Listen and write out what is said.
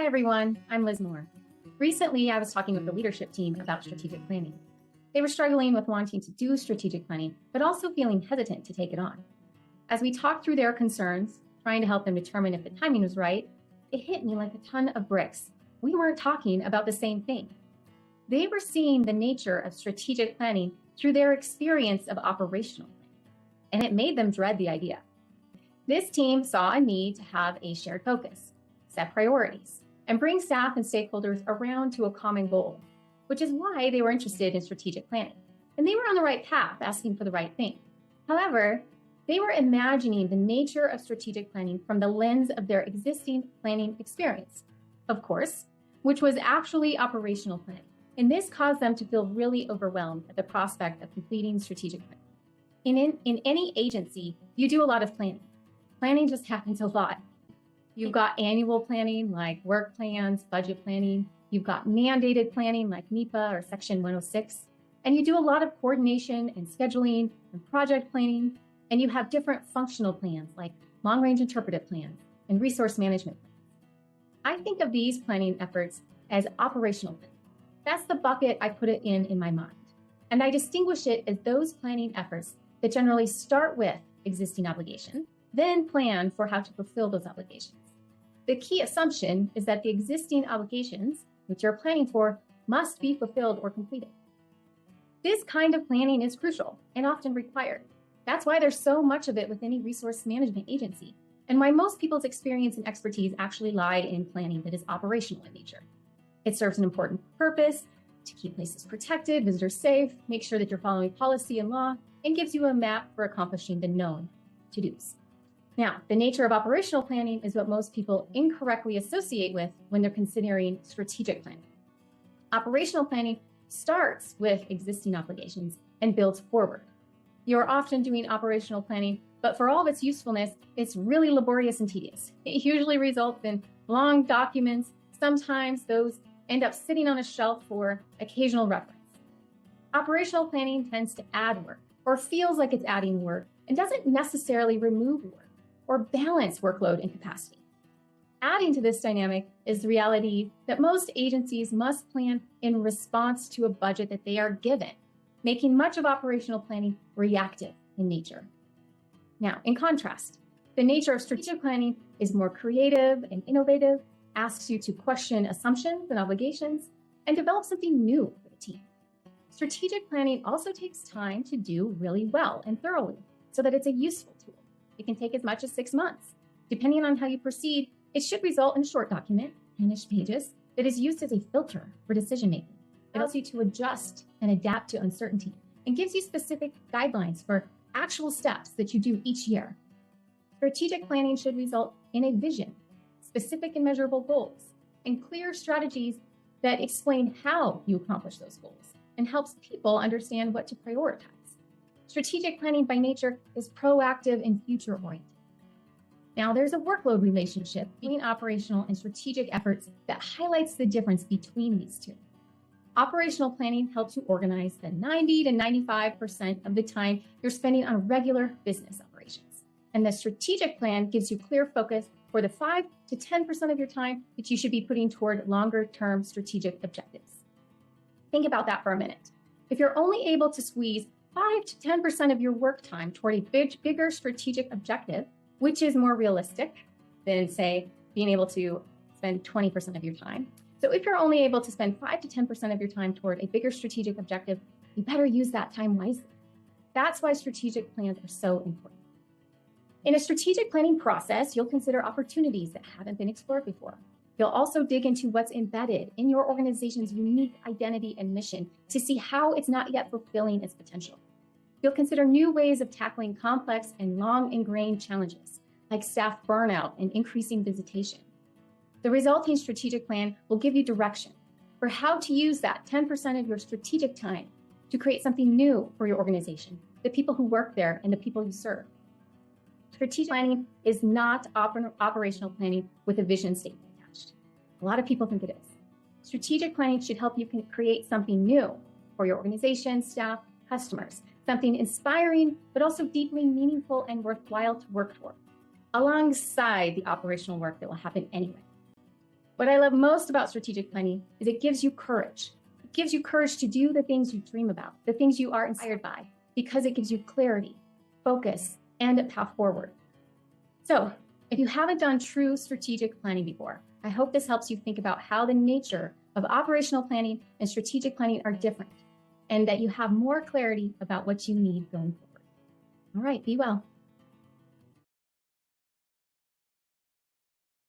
everyone, I'm Liz Moore. Recently, I was talking with the leadership team about strategic planning. They were struggling with wanting to do strategic planning, but also feeling hesitant to take it on. As we talked through their concerns, trying to help them determine if the timing was right, it hit me like a ton of bricks. We weren't talking about the same thing. They were seeing the nature of strategic planning through their experience of operational planning, and it made them dread the idea. This team saw a need to have a shared focus, set priorities, and bring staff and stakeholders around to a common goal, which is why they were interested in strategic planning. And they were on the right path, asking for the right thing. However, they were imagining the nature of strategic planning from the lens of their existing planning experience, of course, which was actually operational planning. And this caused them to feel really overwhelmed at the prospect of completing strategic planning. In any agency, you do a lot of planning. Planning just happens a lot. You've got annual planning like work plans, budget planning. You've got mandated planning like NEPA or Section 106. And you do a lot of coordination and scheduling and project planning. And you have different functional plans like long-range interpretive plans and resource management plans. I think of these planning efforts as operational planning. That's the bucket I put it in my mind. And I distinguish it as those planning efforts that generally start with existing obligation, then plan for how to fulfill those obligations. The key assumption is that the existing obligations, which you're planning for, must be fulfilled or completed. This kind of planning is crucial and often required. That's why there's so much of it with any resource management agency, and why most people's experience and expertise actually lie in planning that is operational in nature. It serves an important purpose to keep places protected, visitors safe, make sure that you're following policy and law, and gives you a map for accomplishing the known to-dos. Now, the nature of operational planning is what most people incorrectly associate with when they're considering strategic planning. Operational planning starts with existing obligations and builds forward. You're often doing operational planning, but for all of its usefulness, it's really laborious and tedious. It usually results in long documents. Sometimes those end up sitting on a shelf for occasional reference. Operational planning tends to add work, or feels like it's adding work, and doesn't necessarily remove work or balance workload and capacity. Adding to this dynamic is the reality that most agencies must plan in response to a budget that they are given, making much of operational planning reactive in nature. Now, in contrast, the nature of strategic planning is more creative and innovative, asks you to question assumptions and obligations, and develop something new for the team. Strategic planning also takes time to do really well and thoroughly so that it's a useful tool. It can take as much as 6 months. Depending on how you proceed, it should result in a short document, 10-ish pages, that is used as a filter for decision-making. It allows you to adjust and adapt to uncertainty and gives you specific guidelines for actual steps that you do each year. Strategic planning should result in a vision, specific and measurable goals, and clear strategies that explain how you accomplish those goals and helps people understand what to prioritize. Strategic planning by nature is proactive and future-oriented. Now, there's a workload relationship between operational and strategic efforts that highlights the difference between these two. Operational planning helps you organize the 90 to 95% of the time you're spending on regular business operations. And the strategic plan gives you clear focus for the 5 to 10% of your time that you should be putting toward longer-term strategic objectives. Think about that for a minute. If you're only able to squeeze 5 to 10% of your work time toward a bigger strategic objective, which is more realistic than, say, being able to spend 20% of your time. So if you're only able to spend 5 to 10% of your time toward a bigger strategic objective, you better use that time wisely. That's why strategic plans are so important. In a strategic planning process, you'll consider opportunities that haven't been explored before. You'll also dig into what's embedded in your organization's unique identity and mission to see how it's not yet fulfilling its potential. You'll consider new ways of tackling complex and long-ingrained challenges, like staff burnout and increasing visitation. The resulting strategic plan will give you direction for how to use that 10% of your strategic time to create something new for your organization, the people who work there, and the people you serve. Strategic planning is not operational planning with a vision statement attached. A lot of people think it is. Strategic planning should help you create something new for your organization, staff, customers, something inspiring, but also deeply meaningful and worthwhile to work toward, alongside the operational work that will happen anyway. What I love most about strategic planning is it gives you courage. It gives you courage to do the things you dream about, the things you are inspired by, because it gives you clarity, focus, and a path forward. So, if you haven't done true strategic planning before, I hope this helps you think about how the nature of operational planning and strategic planning are different, and that you have more clarity about what you need going forward. All right, be well.